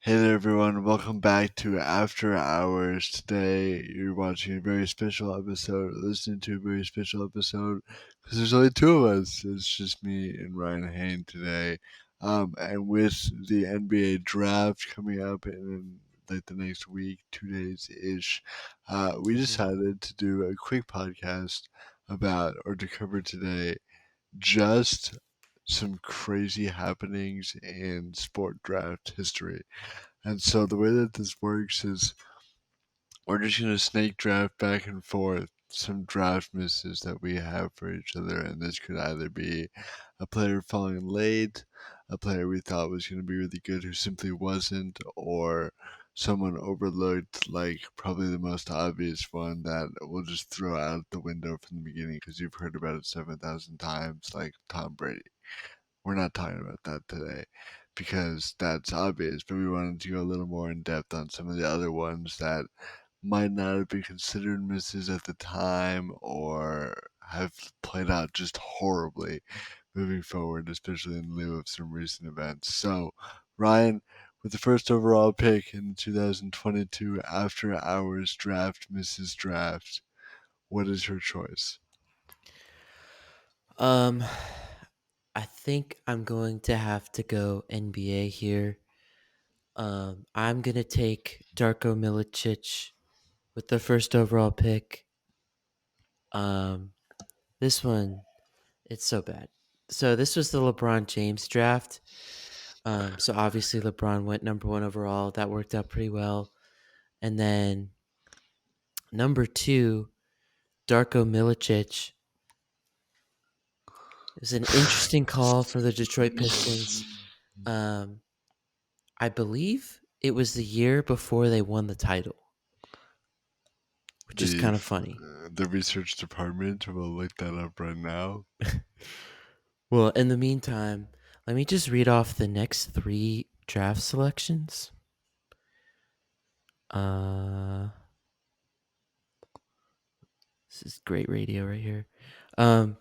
Hey there, everyone. Welcome back to After Hours. Today, you're watching a very special episode, listening to a very special episode, because there's only two of us. It's just me and Ryan Hain today. And with the NBA draft coming up in like the next week, 2 days ish, we Mhm. decided to do a quick podcast about, or to cover today, just some crazy happenings in sport draft history. And so the way that this works is we're just going to snake draft back and forth some draft misses that we have for each other. And this could either be a player falling late, a player we thought was going to be really good who simply wasn't, or someone overlooked, like probably the most obvious one that we'll just throw out the window from the beginning because you've heard about it 7,000 times, like Tom Brady. We're not talking about that today because that's obvious, but we wanted to go a little more in depth on some of the other ones that might not have been considered misses at the time or have played out just horribly moving forward, especially in lieu of some recent events. So, Ryan, with the first overall pick in the 2022 After Hours Draft Misses Draft, what is your choice? Um, I think I'm going to have to go NBA here. I'm gonna take Darko Milicic with the first overall pick. Um, this one, it's so bad. So this was the LeBron James draft. So obviously LeBron went number one overall. That worked out pretty well. And then number two, Darko Milicic. It was an interesting call for the Detroit Pistons. Um, I believe it was the year before they won the title, which is The kind of funny. the research department will look that up right now. Well, in the meantime, let me just read off the next three draft selections. Uh, this is great radio right here. Um,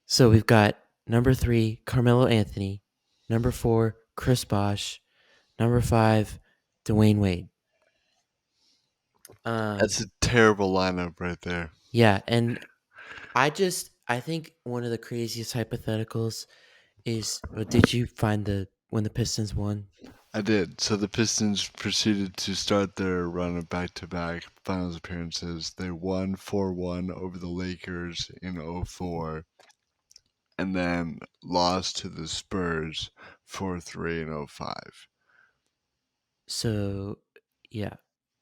so we've got number three, Carmelo Anthony. Number four, Chris Bosh. Number five, Dwayne Wade. Um, That's a terrible lineup right there. yeah, and I think one of the craziest hypotheticals is did you find the when the Pistons won? I did. So the Pistons proceeded to start their run of back-to-back finals appearances. They won 4-1 over the Lakers in '04, and then lost to the Spurs 4-3 in '05. So yeah.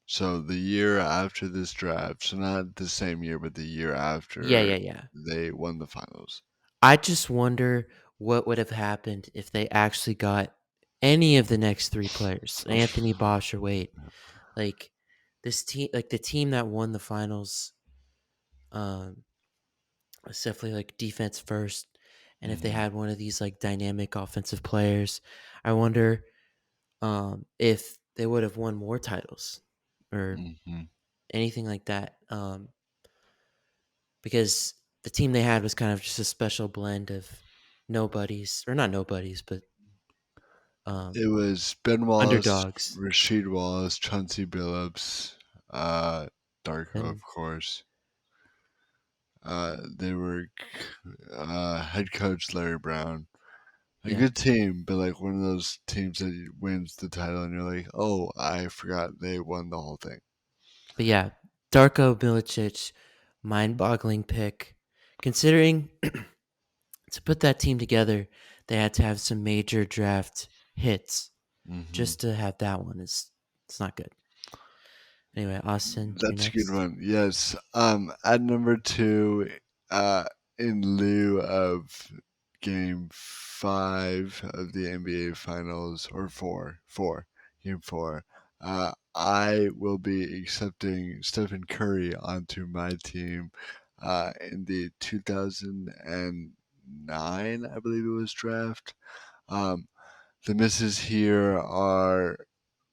So the year after this draft, so not the same year, but the year Yeah, after, yeah, yeah. they won the finals. I just wonder what would have happened if they actually got any of the next three players, Anthony, Bosch, or Wade. Like this team, like the team that won the finals, um, was definitely like defense first. And if they Mhm, had one of these like dynamic offensive players, I wonder if they would have won more titles or mhm. anything like that. Because the team they had was kind of just a special blend of nobodies, or not nobodies, but um, It was Ben Wallace, underdogs. Rasheed Wallace, Chauncey Billups, uh, Darko, of And course. They were head coach Larry Brown. A yeah, good team, but like one of those teams that wins the title, and you're like, oh, I forgot they won the whole thing. but yeah, Darko Milicic, mind-boggling pick. Considering to put that team together, they had to have some major draft hits. Hmm. Just to have that one is it's not good. Anyway, Austin, you're That's a good next. one. Yes. At number two, uh, in lieu of Game 5 of the NBA Finals, or Game 4, I will be accepting Stephen Curry onto my team in the 2009, I believe it was, draft. Um, the misses here are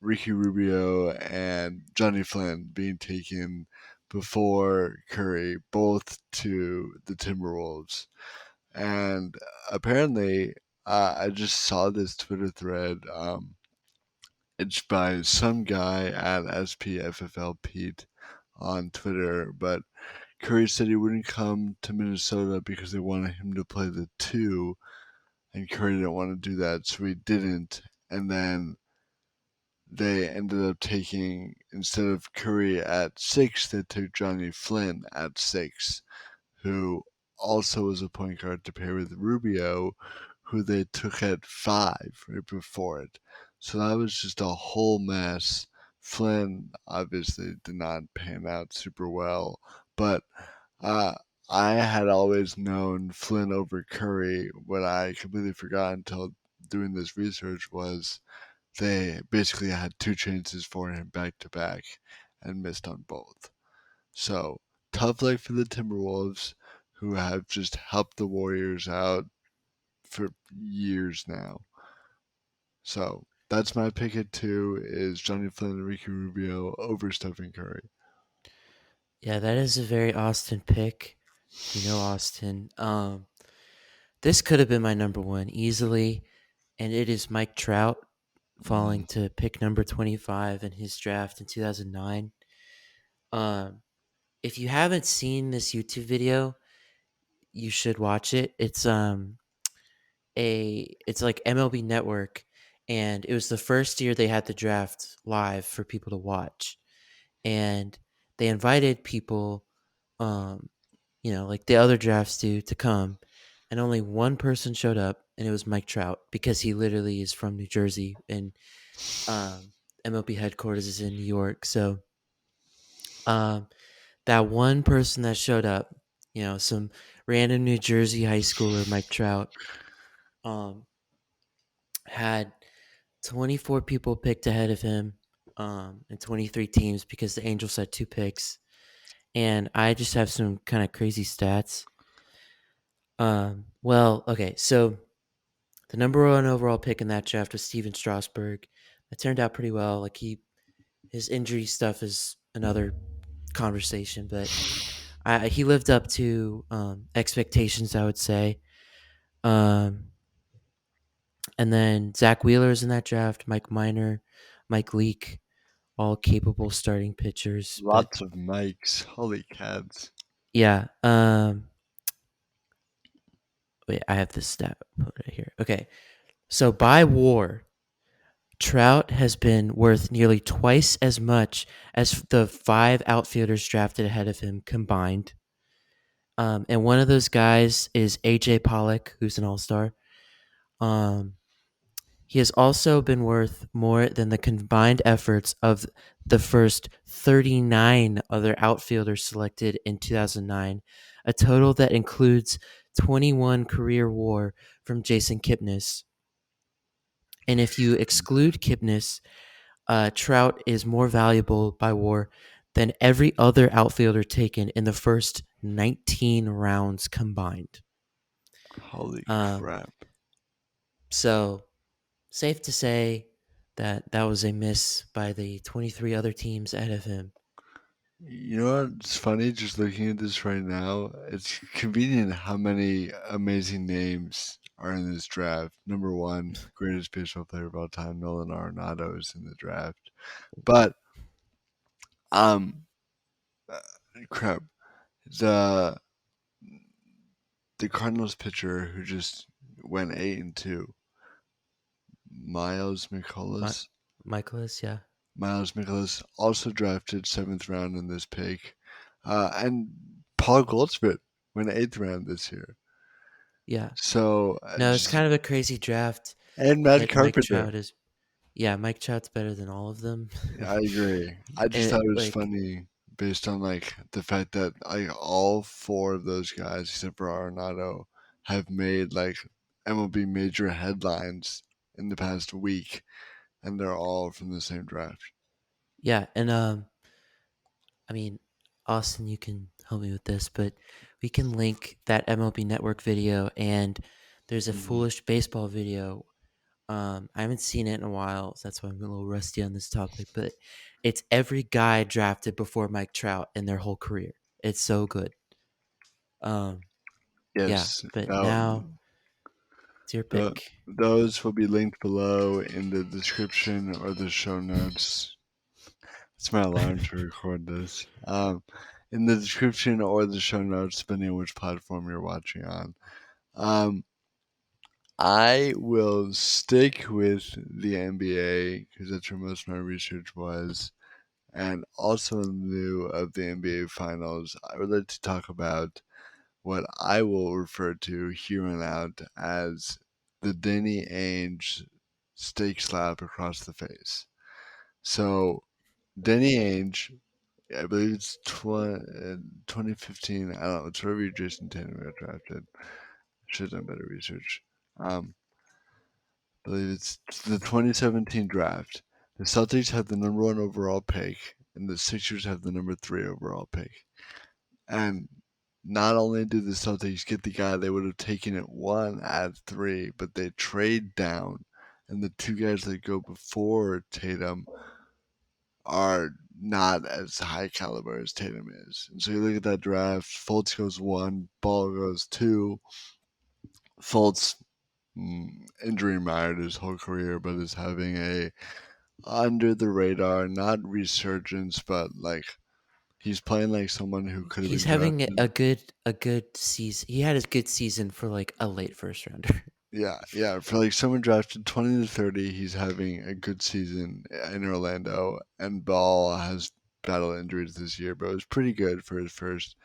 Ricky Rubio and Johnny Flynn being taken before Curry, both to the Timberwolves. And apparently, I just saw this Twitter thread. It's by some guy at SPFFL Pete on Twitter, but Curry said he wouldn't come to Minnesota because they wanted him to play the two, and Curry didn't want to do that, so he didn't. And then they ended up taking, instead of Curry at 6, they took Johnny Flynn at 6, who also was a point guard to pair with Rubio, who they took at 5 right before it. So that was just a whole mess. Flynn obviously did not pan out super well, but uh, I had always known Flynn over Curry. What I completely forgot until doing this research was they basically had two chances for him back to back and missed on both. So tough luck for the Timberwolves, who have just helped the Warriors out for years now. So that's my pick at 2 is Johnny Flynn and Ricky Rubio over Stephen Curry. Yeah, that is a very Austin pick. You know Austin. This could have been my number one easily, and it is Mike Trout falling Mm, to pick number 25 in his draft in 2009. Um, if you haven't seen this YouTube video, you should watch it. It's like MLB Network, and it was the first year they had the draft live for people to watch, and they invited people, um, like the other drafts do, to come, and only one person showed up, and it was Mike Trout because he literally is from New Jersey, and um, MLB headquarters is in New York. So um, that one person that showed up, some random New Jersey high schooler, Mike Trout, um, had 24 people picked ahead of him, and 23 teams because the Angels had two picks. And I just have some kind of crazy stats. Well, okay, so the number one overall pick in that draft was Steven Strasburg. That turned out pretty well. Like his injury stuff is another conversation, but he lived up to expectations, I would say. Um, and then Zach Wheeler is in that draft, Mike Miner, Mike Leake, all capable starting pitchers. But lots of mics. Holy cats. yeah, wait, I have this stat put right here. Okay, so by WAR, Trout has been worth nearly twice as much as the five outfielders drafted ahead of him combined. And one of those guys is AJ Pollock, who's an all star. Um, he has also been worth more than the combined efforts of the first 39 other outfielders selected in 2009, a total that includes 21 career WAR from Jason Kipnis. And if you exclude Kipnis, Trout is more valuable by WAR than every other outfielder taken in the first 19 rounds combined. Holy Um, crap. so safe to say that that was a miss by the 23 other teams ahead of him. You know what's funny? Just looking at this right now, it's convenient how many amazing names are in this draft. Number one, greatest baseball player of all time, Nolan Arenado is in the draft. But um, uh, crap, the the Cardinals pitcher who just went 8-2, Miles My, Mikolas. Michaelis, yeah, Miles Mikolas also drafted 7th round in this pick, and Paul Goldschmidt went 8th round this year. yeah. So No, it's just kind of a crazy draft. and Matt And Mike Carpenter. Trout is, yeah, Mike Trout's better than all of them. I agree. I just And thought it was like, funny based on like the fact that like all four of those guys except for Arenado have made like MLB major headlines in the past week, and they're all from the same draft. yeah, and I mean, Austin, you can help me with this, but we can link that MLB Network video, and there's a Mhm. foolish baseball video. I haven't seen it in a while, so that's why I'm a little rusty on this topic. But it's every guy drafted before Mike Trout in their whole career. It's so good. Um, yeah, Yes, but that now It's your The, pick. those will be linked below in the description or the show notes. It's my alarm to record this. In the description or the show notes, depending on which platform you're watching on. Um, I will stick with the NBA because that's where most of my research was. And also in lieu of the NBA Finals, I would like to talk about what I will refer to here on out as the Danny Ainge steak slap across the face. So, Danny Ainge, I believe it's 2015, I don't know, it's wherever year Jason Tatum got drafted. Should have done better research. I believe it's the 2017 draft. The Celtics have the number one overall pick, and the Sixers have the number three overall pick. And not only did the Celtics get the guy they would have taken at one at three, but they trade down, and the two guys that go before Tatum are not as high caliber as Tatum is. And so you look at that draft, Fultz goes one, Ball goes two. Fultz injury mired his whole career, but is having a under the radar, not resurgence, but like he's playing like someone who could have He's been having drafted. a good season. He had a good season for like a late first rounder. Yeah, yeah. For like someone drafted 20 to 30, he's having a good season in Orlando. And Ball has battled injuries this year, but it was pretty good for his first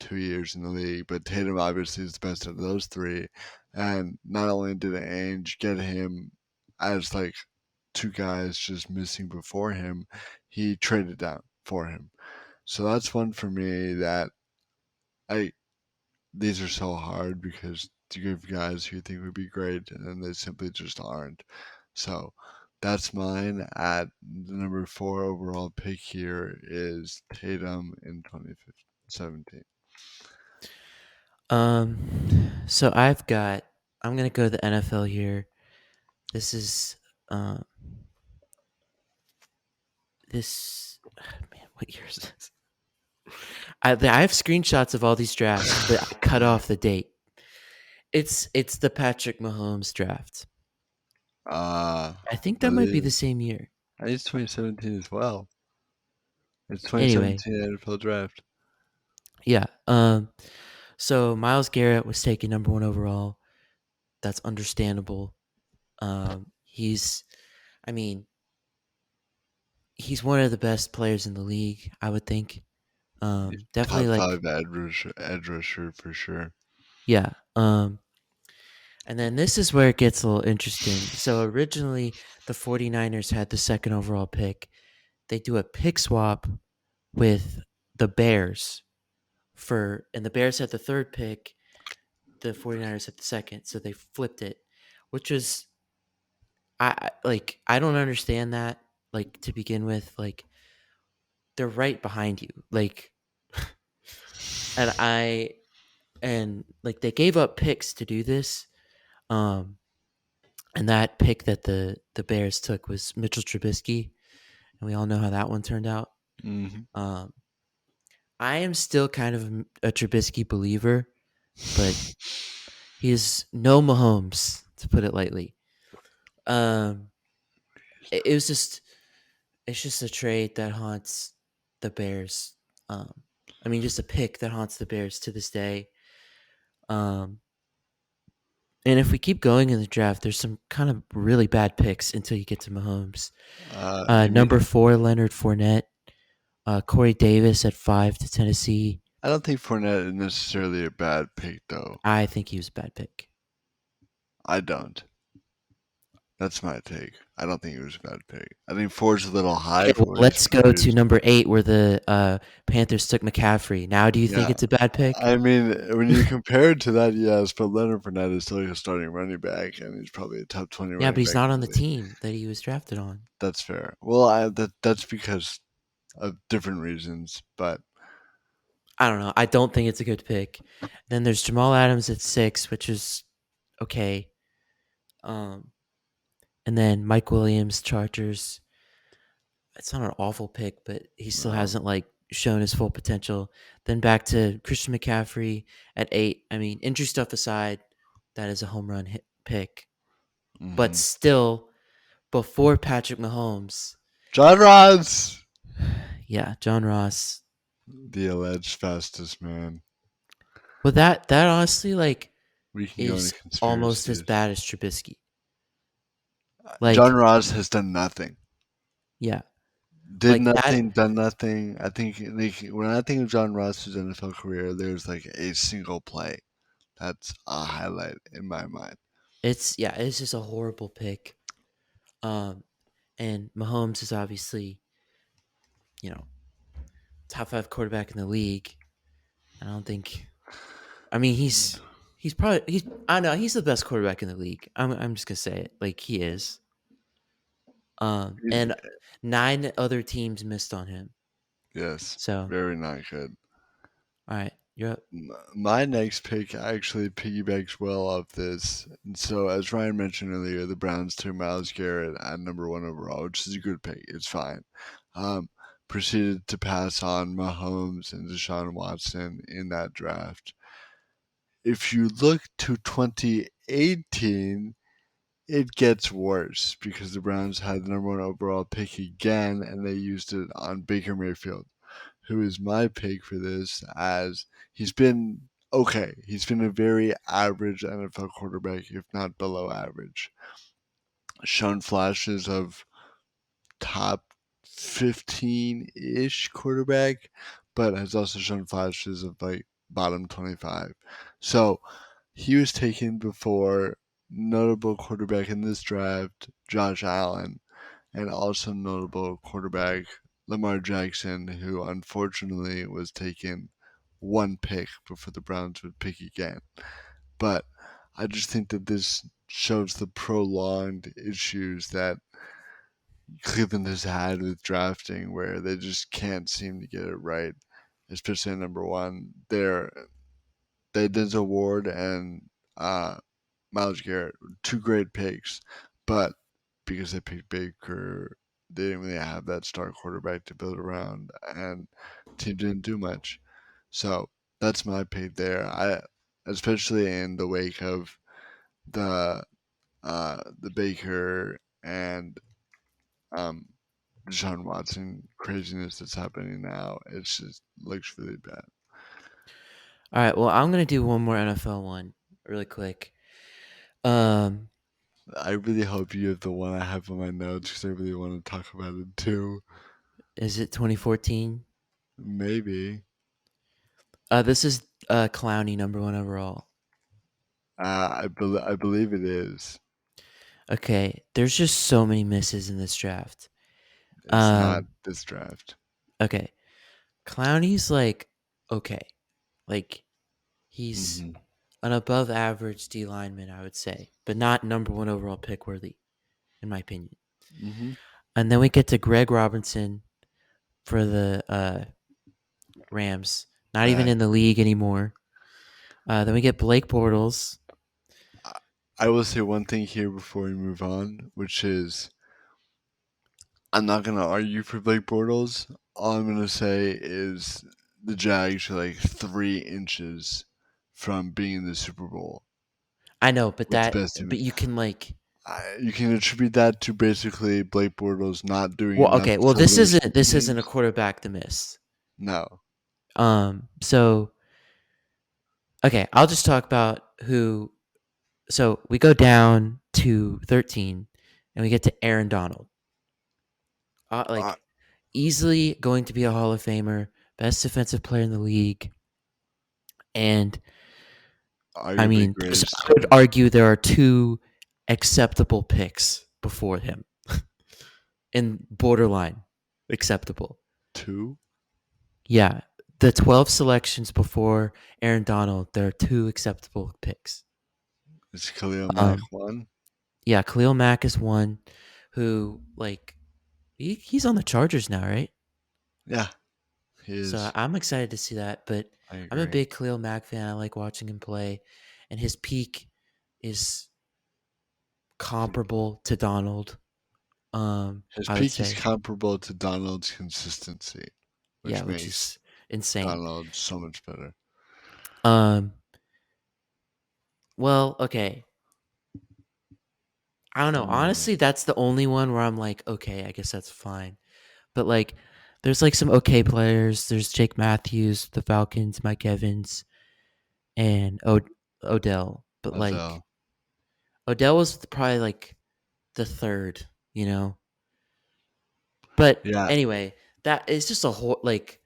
2 years in the league. But Tatum obviously is the best out of those three. And not only did Ainge get him as like two guys just missing before him, he traded down for him. So that's one for me that I these are so hard because you give guys who you think would be great and then they simply just aren't. So that's mine at the number four overall pick here is Tatum in 2017. So I'm gonna go the NFL here. This is um this man. What year is this? I have screenshots of all these drafts, but I cut off the date. It's the Patrick Mahomes draft. Uh, I think that that might be the is, same year. that is 2017 as well. It's Anyway, 2017 NFL draft. yeah. So Miles Garrett was taken number one overall. That's understandable. He's, I mean, he's one of the best players in the league. I would think. Definitely Top like, five edge rusher for sure. yeah. And then this is where it gets a little interesting. So originally, the 49ers had the second overall pick. They do a pick swap with the Bears and the Bears had the third pick, the 49ers had the second, so they flipped it, which was I don't understand that, like, to begin with. Like, they're right behind you. Like, and like, they gave up picks to do this. Um and that pick that the Bears took was Mitchell Trubisky, and we all know how that one turned out. Hmm. Um I am still kind of a Trubisky believer, but he is no Mahomes, to put it lightly. Um, it was it's just a trade that haunts the Bears. Um, I mean, just a pick that haunts the Bears to this day. Um, and if we keep going in the draft, there's some kind of really bad picks until you get to Mahomes. You mean Number 4, Leonard Fournette. Corey Davis at 5 to Tennessee. I don't think Fournette is necessarily a bad pick though. I think he was a bad pick. I don't. That's my take. I don't think it was a bad pick. I think Ford's a little high Okay, for well, what he's let's go to produced. number 8, where the Panthers took McCaffrey. Now, do you think Yeah, it's a bad pick? I mean, when you compare it to that, yes, but Leonard Fournette is still like a starting running back, and he's probably a top 20 Yeah, but running he's back not in on the the league. team that he was drafted on. That's fair. Well, that's because of different reasons, but I don't know. I don't think it's a good pick. Then there's Jamal Adams at 6, which is okay. Um, and then Mike Williams, Chargers. It's not an awful pick, but he still um, hasn't like shown his full potential. Then back to Christian McCaffrey at 8. I mean, injury stuff aside, that is a home run hit pick, but Hmm. still before Patrick Mahomes. John Ross, Yeah, John Ross. the alleged fastest man. Well, that honestly like We can go into is almost as conspiracies. bad as Trubisky. John Like, Ross has done nothing. yeah, Did like that. nothing, done nothing. I think like, when I think of John Ross's NFL career, there's like a single play that's a highlight in my mind. It's just a horrible pick. Um, and Mahomes is obviously you know top five quarterback in the league. I don't think. I mean, he's probably he's. I know he's the best quarterback in the league. I'm just gonna say it like he is. And nine other teams missed on him. Yes, So, very not good. all right, you're up. My next pick actually piggybacks well off this. And so, as Ryan mentioned earlier, the Browns took Myles Garrett at number one overall, which is a good pick. It's fine. Um, Proceeded to pass on Mahomes and Deshaun Watson in that draft. If you look to 2018, it gets worse because the Browns had the number one overall pick again, and they used it on Baker Mayfield, who is my pick for this, as he's been okay. He's been a very average NFL quarterback, if not below average. Shown flashes of top 15 ish quarterback, but has also shown flashes of like bottom 25. So he was taken before notable quarterback in this draft, Josh Allen, and also notable quarterback Lamar Jackson, who unfortunately was taken one pick before the Browns would pick again. But I just think that this shows the prolonged issues that Cleveland has had with drafting, where they just can't seem to get it right, especially at number one. They Denzel Ward and Myles Garrett, two great picks, but because they picked Baker, they didn't really have that star quarterback to build around, and the team didn't do much. So that's my pick there. Especially in the wake of the the Baker and um, Deshaun Watson craziness that's happening now. It just looks really bad. All right, well, I'm gonna do one more NFL one really quick. Um, I really hope you have the one I have on my notes because I really want to talk about it too. is it 2014? Maybe. This is Clowney number one overall. I believe it is. Okay, there's just so many misses in this draft. It's not Um, this draft. okay, Clowney's like okay, like he's Hmm. an above average D lineman, I would say, but not number one overall pick worthy, in my opinion. Hmm. And then we get to Greg Robinson for the Rams, not even That in the league anymore. Then we get Blake Bortles. I I will say one thing here before we move on, which is I'm not gonna argue for Blake Bortles. All I'm gonna say is the Jags are like 3 inches from being in the Super Bowl I know, with the best but team. you can like, You can attribute that to basically Blake Bortles not doing well, enough okay, well for those this isn't a teams. quarterback to miss. No, So okay, I'll just talk about who. So we go down to 13, and we get to Aaron Donald. uh, Like easily going to be a Hall of Famer, best defensive player in the league, and I arguably mean, greatest. I would argue there are two acceptable picks before him, in borderline acceptable. Two Yeah, the 12 selections before Aaron Donald, there are two acceptable picks. is Khalil Mack Um, one. yeah, Khalil Mack is one who like he's on the Chargers now, right? Yeah, he So is. I'm excited to see that. But I I'm a agree. big Khalil Mack fan. I like watching him play, and his peak is comparable to Donald. His I would peak is say, comparable to Donald's consistency, yeah, which which makes is insane. Donald so much better. Um, well, okay. I don't know. Mm, Honestly, that's the only one where I'm like, okay, I guess that's fine. But like, there's like some okay players. There's Jake Matthews, the Falcons, Mike Evans, and Odell. But like, Adele. Odell was probably like the third, you know. But Yeah, anyway, that is just a whole like.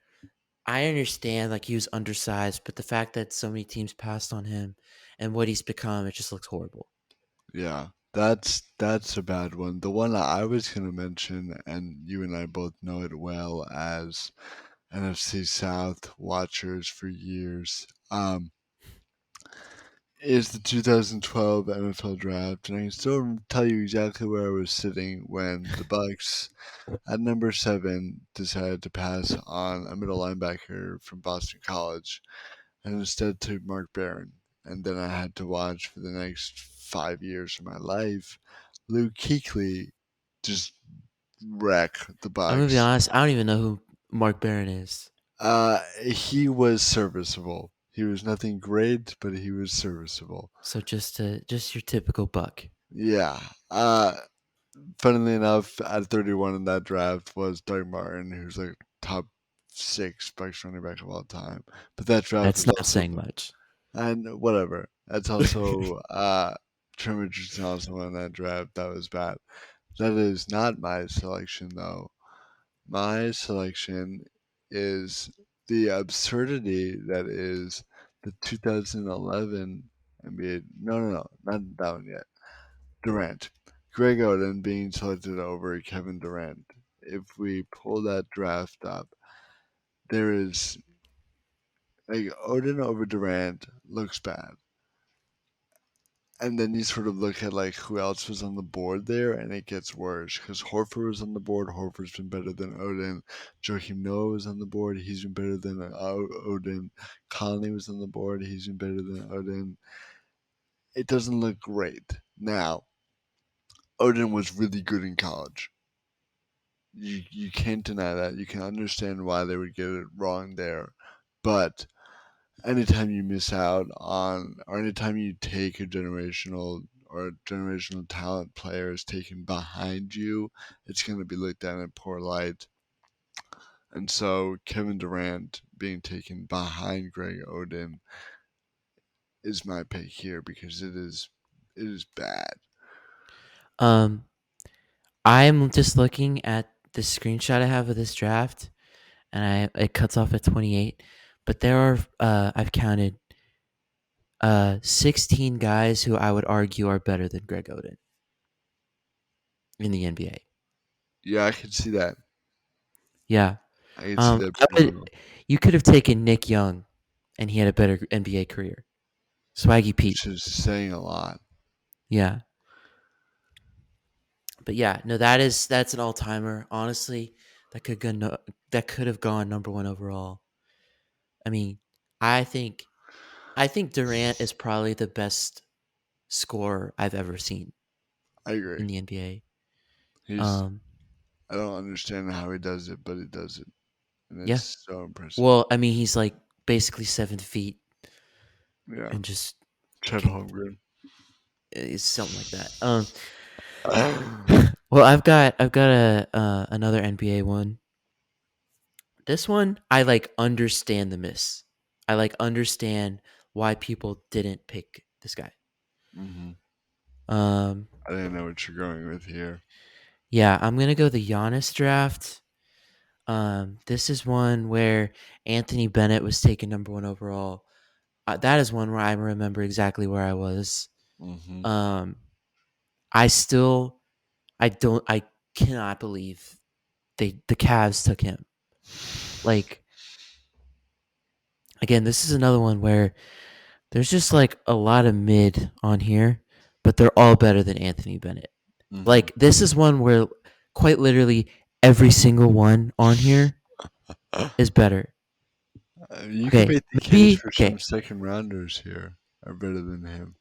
I understand like he was undersized, but the fact that so many teams passed on him and what he's become, it just looks horrible. yeah. That's a bad one. The one I was gonna mention, and you and I both know it well as NFC South watchers for years, is the 2012 NFL Draft, and I can still tell you exactly where I was sitting when the Bucks at number 7 decided to pass on a middle linebacker from Boston College and instead took Mark Barron. And then I had to watch for the next 5 years of my life Luke Kuechly just wreck the I'm gonna be Bucks. honest. I don't even know who Mark Barron is. He was serviceable. He was nothing great, but he was serviceable. So just your typical Buck. Yeah. Funnily enough, at 31 in that draft was Doug Martin, who's like top 6 Bucks running back of all time. But that draft That's was not also, saying much. and whatever. That's also Trent Richardson also won that draft. That was bad. That is not my selection though. My selection is the absurdity that is the 2011 NBA. No, no, no, not that one yet. Durant. Greg Oden being selected over Kevin Durant. If we pull that draft up, there is like Oden over Durant looks bad. And then you sort of look at like who else was on the board there, and it gets worse because Horford was on the board. Horford's been better than Odin. Joakim Noah was on the board. He's been better than Odin. Conley was on the board. He's been better than Odin. It doesn't look great. Now, Odin was really good in college. You can't deny that. You can understand why they would get it wrong there, but anytime you miss out on, or anytime you take a generational talent player is taken behind you, it's going to be looked at in poor light. And so Kevin Durant being taken behind Greg Oden is my pick here because it is bad. Um, I'm just looking at the screenshot I have of this draft, and it cuts off at 28. But there are I've counted 16 guys who I would argue are better than Greg Oden in the NBA. Yeah, I can see that. Yeah. I can see that I pretty would. well, You could have taken Nick Young, and he had a better NBA career. Swaggy Pete. which is saying a lot. Yeah. But yeah, no, that's an all timer. Honestly, that could go no, that could have gone number one overall. I mean, I think I think Durant is probably the best scorer I've ever seen I agree. in the NBA. He's Um, I don't understand how he does it, but he does it, and yeah. it's so impressive. Well, I mean, he's like basically 7 feet Yeah, and just Chet can Holmgren. is something like that. Well, I've got a another NBA one. This one, I like understand the miss. I like understand why people didn't pick this guy. hmm Um, I didn't know what you're going with here. yeah, I'm gonna go the Giannis draft. This is one where Anthony Bennett was taken number one overall. That is one where I remember exactly where I was. hmm Um, I still, I cannot believe the Cavs took him. Like again, this is another one where there's just like a lot of mid on here, but they're all better than Anthony Bennett. hmm Like this is one where quite literally every single one on here is better. You can Okay, make the case maybe for some okay. second rounders here are better than him.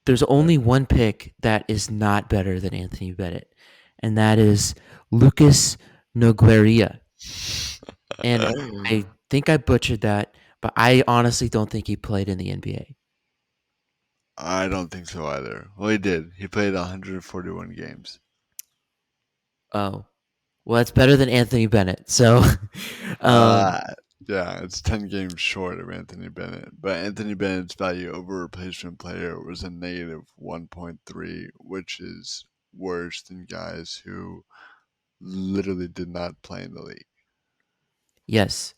There's But only one pick that is not better than Anthony Bennett, and that is Lucas Nogueira. And I think I butchered that, but I honestly don't think he played in the NBA. I don't think so either. Well, he did. He played 141 games. Oh, well, that's better than Anthony Bennett. So, um, Uh, yeah, it's 10 games short of Anthony Bennett. But Anthony Bennett's value over replacement player was a negative 1.3, which is worse than guys who literally did not play in the league. yes,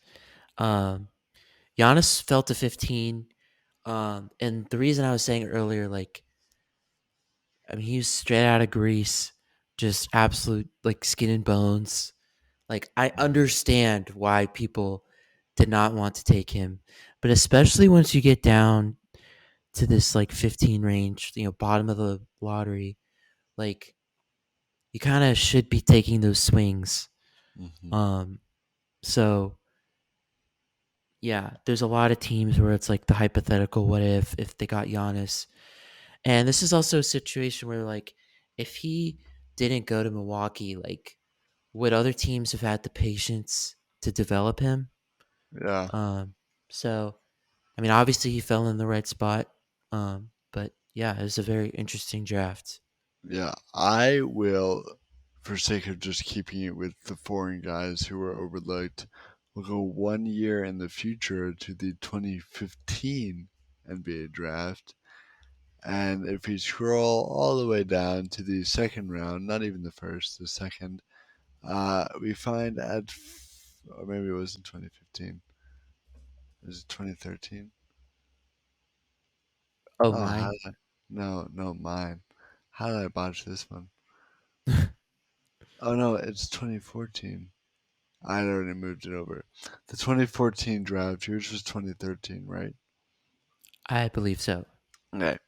um, Giannis fell to 15. And the reason I was saying earlier, like, I mean, he was straight out of Greece, just absolute like skin and bones. Like, I understand why people did not want to take him, but especially once you get down to this like 15 range, bottom of the lottery, like you kind of should be taking those swings. Hmm. Um, so yeah, there's a lot of teams where it's like the hypothetical what if they got Giannis. And this is also a situation where like if he didn't go to Milwaukee, like would other teams have had the patience to develop him? Yeah. Um, so I mean, obviously he fell in the right spot. But yeah, it was a very interesting draft. Yeah, I will, for sake of just keeping it with the foreign guys who were overlooked, we'll go 1 year in the future to the 2015 NBA draft. And if we scroll all the way down to the second round, not even the first, the second, we find or maybe it was in 2015. Was it 2013? Oh, Oh, how mine. did I? No, no, mine. How did I botch this one? Oh no, it's 2014. I'd already moved it over. The 2014 draft, yours was 2013, right? I believe so. Okay.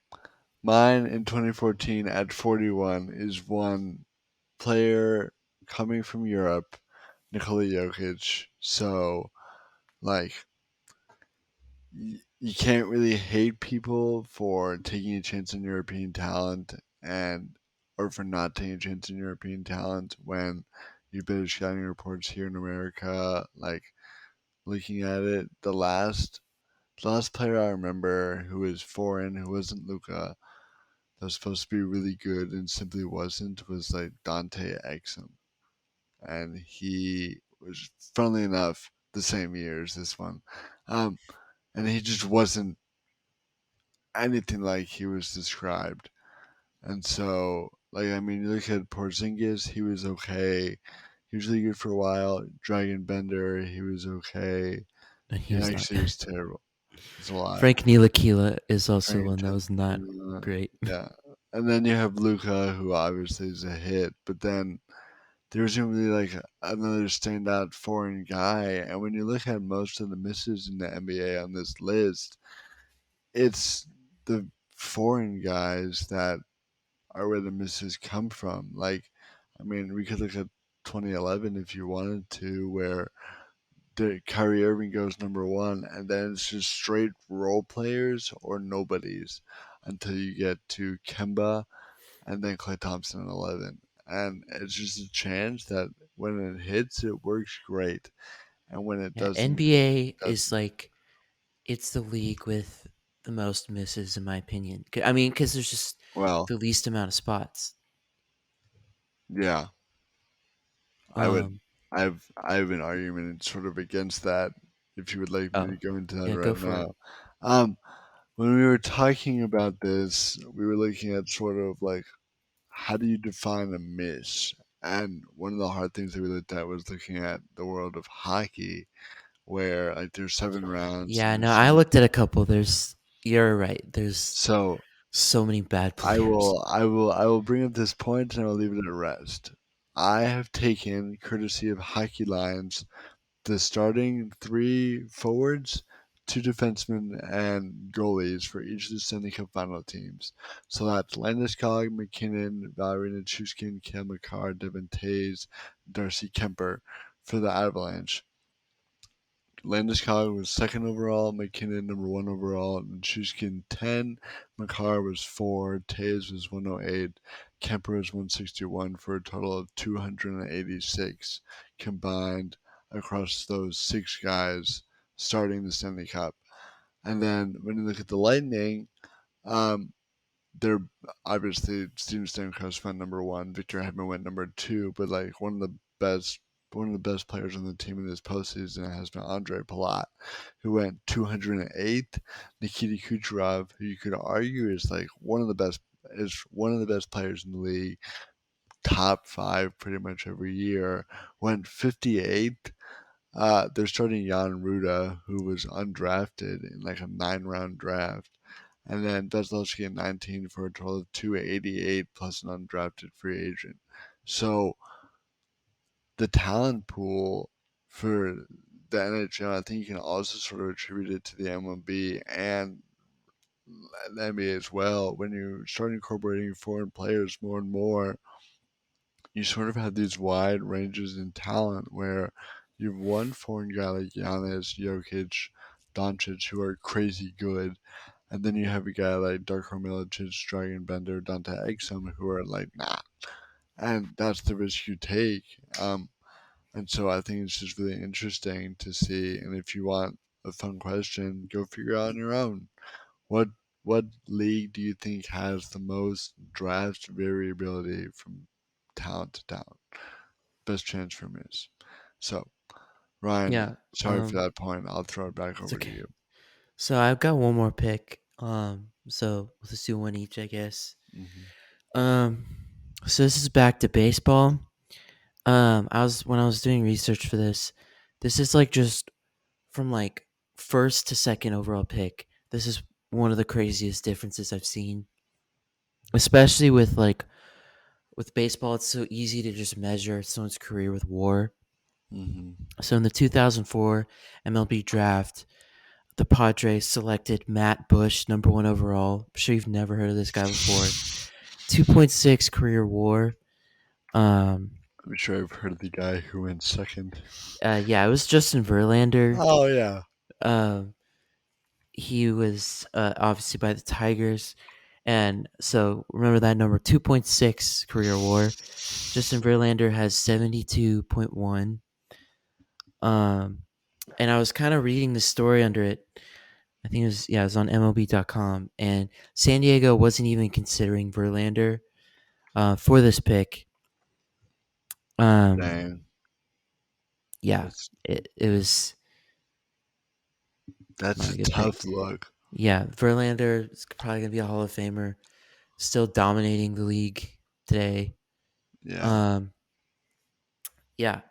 Mine in 2014 at 41 is one player coming from Europe, Nikola Jokic. So, like, you can't really hate people for taking a chance on European talent and or for not taking a chance on European talent when you've been scouting reports here in America. Like, looking at it, the last player I remember who was foreign, who wasn't Luca, that was supposed to be really good and simply wasn't, was like Dante Exum. And he was, funnily enough, the same year as this one. Um, and he just wasn't anything like he was described. And so, like, I mean, you look at Porzingis, he was okay. He was really good for a while. Dragon Bender, he was okay. He He was not actually good. was terrible. It's a lie. Frank Ntilikina is also Frank one that was not Taylor, great. yeah. And then you have Luca, who obviously is a hit, but then there isn't really like another standout foreign guy. And when you look at most of the misses in the NBA on this list, it's the foreign guys that are where the misses come from. Like, I mean, we could look at 2011 if you wanted to, where Kyrie Irving goes number one, and then it's just straight role players or nobodies until you get to Kemba and then Klay Thompson at 11. And it's just a chance that when it hits, it works great, and when it Yeah, doesn't, it NBA is doesn't. like it's the league with the most misses in my opinion. I mean, cuz there's just Well, the least amount of spots. yeah, I would. Um I have an argument sort of against that. If you would like me to oh, go into that yeah, go right for it. now, um, when we were talking about this, we were looking at sort of like how do you define a miss? And one of the hard things that we looked at was looking at the world of hockey, where like there's 7 rounds and Yeah, no, there's I some. looked at a couple. You're right. There's So so many bad I players. will, I will, I will bring up this point and I will leave it at rest. I have taken, courtesy of Hockey Lines, the starting three forwards, two defensemen, and goalies for each of the Stanley Cup final teams. So that's Landeskog, McKinnon, Valerie Nichushkin, Cale Makar, Devin Tays, Darcy Kemper for the Avalanche. Landeskog was second overall, McKinnon number one overall, Nichushkin 10, Makar was 4, Tays was 108, Kemper was 161 for a total of 286 combined across those six guys starting the Stanley Cup. And then when you look at the Lightning, they're obviously Steven Stamkos went number one, Victor Hedman went number two, but like one of the best players on the team in this postseason has been Andre Palat, who went 208th. Nikita Kucherov, who you could argue is like one of the best players in the league, top five pretty much every year, went 58th. They're starting Jan Ruda, who was undrafted in like a 9 round draft. And then Veselowski at 19 for a total of 288 plus an undrafted free agent. So the talent pool for the NHL, I think you can also sort of attribute it to the MLB and the NBA as well. When you start incorporating foreign players more and more, you sort of have these wide ranges in talent where you've one foreign guy like Giannis, Jokic, Doncic, who are crazy good, and then you have a guy like Darko Milicic, Dragon Bender, Dante Exum, who are like, nah. And that's the risk you take. And so I think it's just really interesting to see. And if you want a fun question, go figure out on your own. What what league do you think has the most draft variability from talent to talent? Best chance for miss. So, Ryan, Yeah. sorry for that point. I'll throw it back It's over to okay. you. So I've got one more pick. So let's do one each, I guess. Hmm. Um, so this is back to baseball. I was when I was doing research for this. This is like just from like first to second overall pick. This is one of the craziest differences I've seen, especially with baseball. It's so easy to just measure someone's career with WAR. Hmm. So in the 2004 MLB draft, the Padres selected Matt Bush, number one overall. I'm sure you've never heard of this guy before. 2.6 career WAR. Um, I'm sure I've heard of the guy who went second. yeah, it was Justin Verlander. Oh yeah. Um, he was obviously by the Tigers, and so remember that number 2.6 career WAR. Justin Verlander has 72.1. Um, and I was kind of reading the story under it. I think it was on MLB.com, and San Diego wasn't even considering Verlander for this pick. Um, Dang. yeah, That's it was that's not a a good pick. tough look. Yeah, Verlander is probably gonna be a Hall of Famer, still dominating the league today. Yeah. Um, yeah.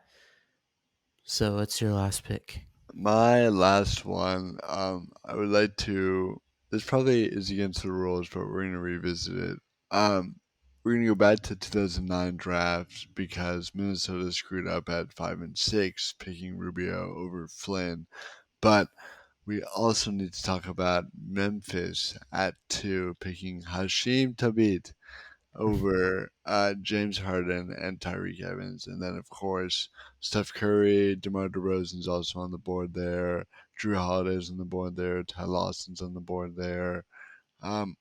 So what's your last pick? My last one, I would like to. This probably is against the rules, but we're gonna revisit it. Um, we're gonna go back to 2009 draft because Minnesota screwed up at 5 and 6, picking Rubio over Flynn. But we also need to talk about Memphis at 2, picking Hashim Tabit over James Harden and Tyreek Evans. And then, of course, Steph Curry, DeMar DeRozan's also on the board there. Drew Holiday's on the board there. Ty Lawson's on the board there. Um,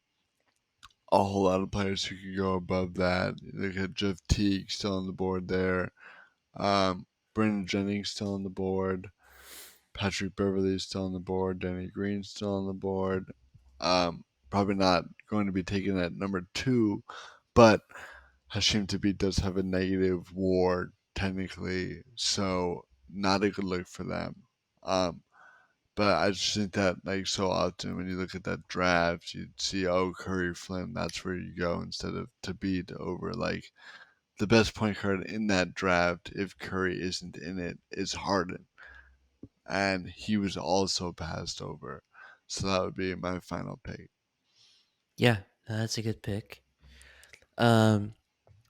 a whole lot of players who could go above that. Look at Jeff Teague still on the board there. Brandon Jennings still on the board. Patrick Beverley's still on the board. Danny Green's still on the board. Probably not going to be taken at number 2, but Hashim Thabit does have a negative WAR technically, so not a good look for them. Um, but I just think that like so often when you look at that draft, you'd see Curry Flynn, that's where you go instead of Thabit over like the best point guard in that draft. If Curry isn't in it, is Harden, and he was also passed over. So that would be my final pick. Yeah, that's a good pick. Um,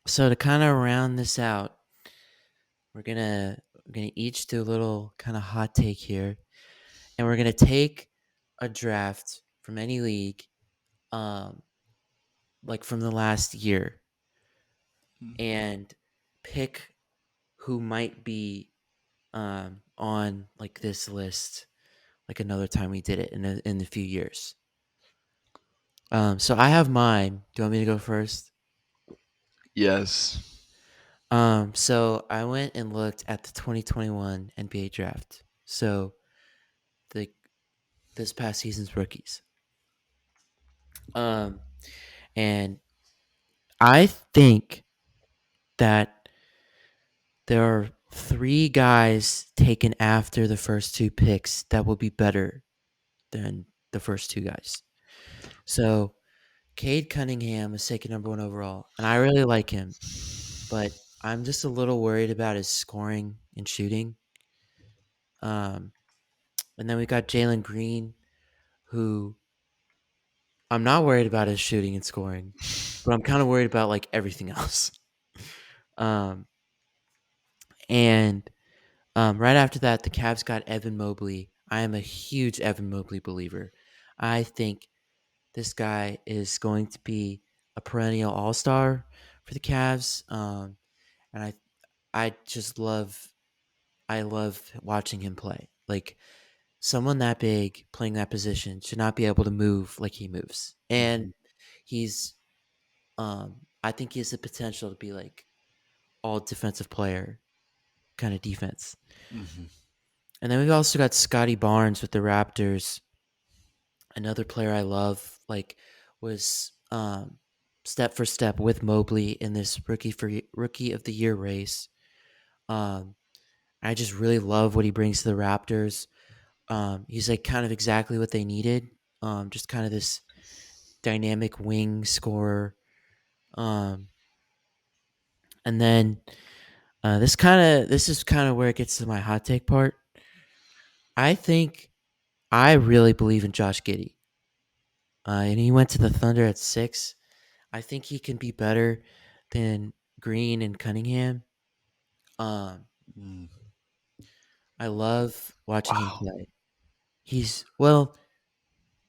so to kind of round this out, we're gonna each do a little kind of hot take here, and we're gonna take a draft from any league, um, like from the last year, and pick who might be on like this list, like another time we did it in a few years. So I have mine. Do you want me to go first? Yes. So I went and looked at the 2021 NBA draft. So the this past season's rookies. Um, And I think that there are three guys taken after the first two picks that will be better than the first two guys. So Cade Cunningham is taken number one overall, and I really like him, but I'm just a little worried about his scoring and shooting. Um, and then we got Jalen Green, who I'm not worried about his shooting and scoring, but I'm kind of worried about like everything else. Um, and right after that, the Cavs got Evan Mobley. I am a huge Evan Mobley believer. I think this guy is going to be a perennial All Star for the Cavs, and I just I love watching him play. Like someone that big playing that position should not be able to move like he moves, and Mhm, he's I think he has the potential to be like all defensive player kind of defense. mhm, And then we've also got Scotty Barnes with the Raptors. Another player I love, like, was step for step with Mobley in this rookie of the year race. Um, I just really love what he brings to the Raptors. He's like kind of exactly what they needed. Just kind of this dynamic wing scorer. Um, and then this is kind of where it gets to my hot take part. I think I really believe in Josh Giddey. And he went to the Thunder at 6. I think he can be better than Green and Cunningham. Um, mm. I love watching him Wow. play. He's well,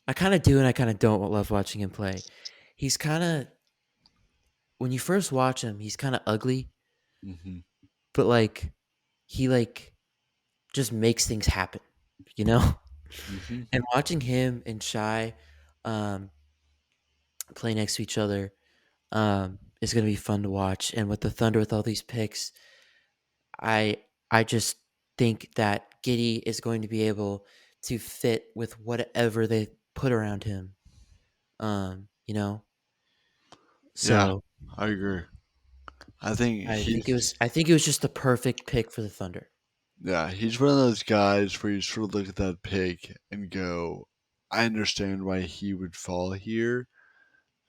I kind of do and I kind of don't love watching him play. He's kind of when you first watch him, he's kind of ugly, Mhm, but like he like just makes things happen, you know? mhm. And watching him and Shy um play next to each other is going to be fun to watch. And with the Thunder with all these picks, I I just think that Giddy is going to be able to fit with whatever they put around him. You know, Yeah, so I agree. I think he's I think it was just the perfect pick for the Thunder. yeah, he's one of those guys where you sort of look at that pick and go, I understand why he would fall here.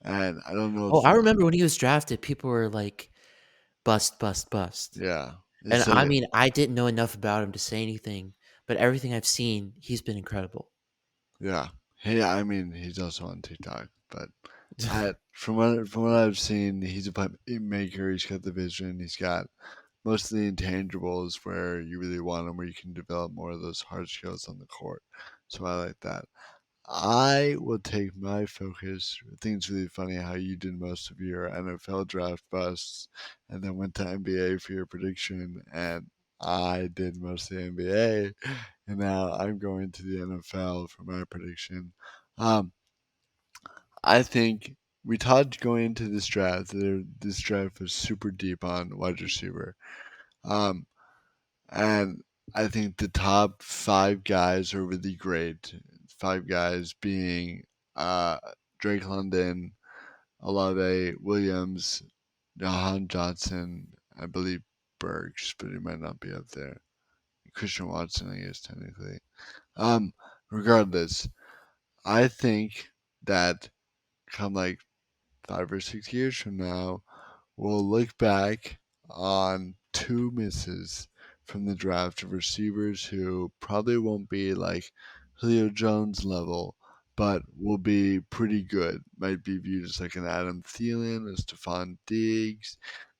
And I don't know Oh, if I remember when he was drafted, people were like bust, bust, bust. yeah. And It's I a mean, I didn't know enough about him to say anything, but everything I've seen, he's been incredible. yeah. Hey, I mean he's also on TikTok, but from what I've seen, he's a playmaker, he's got the vision, he's got most of the intangibles where you really want him, where you can develop more of those hard skills on the court. So I like that. I will take my focus. I think it's really funny how you did most of your NFL draft busts and then went to NBA for your prediction, and I did most of the NBA, and now I'm going to the NFL for my prediction. Um, I think we talked going into this draft that this draft was super deep on wide receiver. Um, and I think the top five guys are really great. Five guys being uh, Drake London, Olave Williams, Jahan Johnson, I believe Burks, but he might not be up there. Christian Watson, I guess, technically. Um, Regardless, I think that come like 5 or 6 years from now, we'll look back on two misses from the draft of receivers who probably won't be like Julio Jones level, but will be pretty good. Might be viewed as like an Adam Thielen, a Stephon Diggs,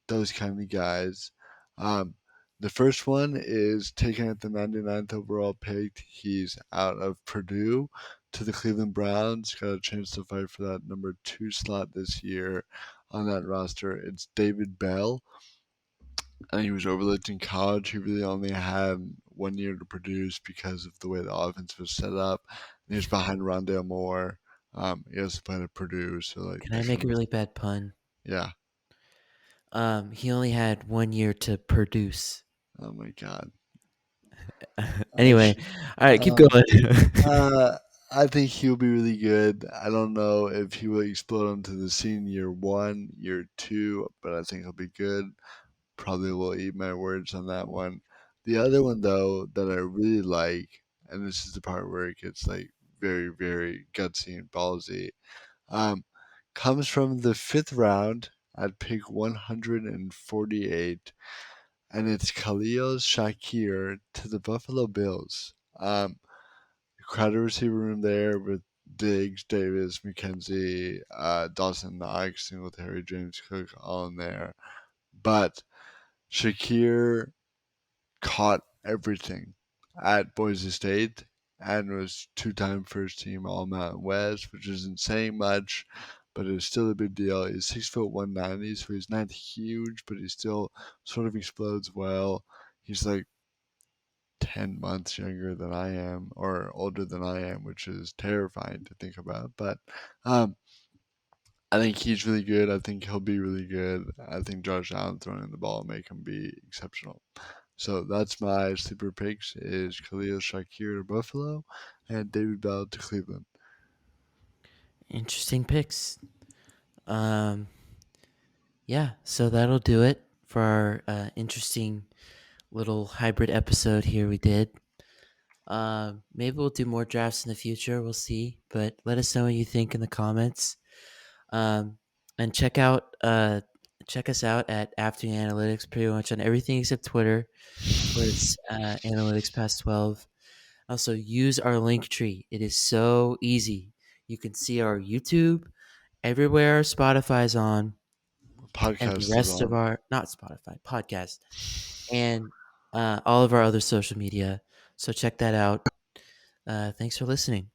those kind of guys. Um, the first one is taken at the 99th overall pick. He's out of Purdue to the Cleveland Browns. Got a chance to fight for that number 2 slot this year on that roster. It's David Bell. And he was overlooked in college. He really only had 1 year to produce because of the way the offense was set up. And he was behind Rondale Moore. He also played at Purdue, so like Can I that make kind a of really bad pun? yeah. He only had 1 year to produce. Oh my god. I Anyway, should, all right, keep uh, going. I think he'll be really good. I don't know if he will explode onto the scene year one, year two, but I think he'll be good. Probably will eat my words on that one. The other one though that I really like, and this is the part where it gets like very, very gutsy and ballsy, um, comes from the fifth round at pick 148, and it's Khalil Shakir to the Buffalo Bills. Crowded receiver room there with Diggs, Davis, McKenzie, Dawson Knox, Singletary, James Cook, all in there. But Shakir caught everything at Boise State and was two-time first-team All Mountain West, which isn't saying much, but it's still a big deal. He's 6 foot 190, so he's not huge, but he still sort of explodes well. He's like 10 months younger than I am, or older than I am, which is terrifying to think about. But um, I think he's really good. I think he'll be really good. I think Josh Allen throwing the ball make him be exceptional. So that's my sleeper picks: is Khalil Shakir to Buffalo and David Bell to Cleveland. Interesting picks. Um, yeah, so that'll do it for our interesting little hybrid episode here we did. Maybe we'll do more drafts in the future. We'll see. But let us know what you think in the comments. Um, and check us out at After Analytics pretty much on everything except Twitter, where it's Analytics Past 12. Also, use our link tree. It is so easy. You can see our YouTube everywhere Spotify's on, and the Podcast is rest of on. our not Spotify podcast, and all of our other social media. So check that out. Thanks for listening.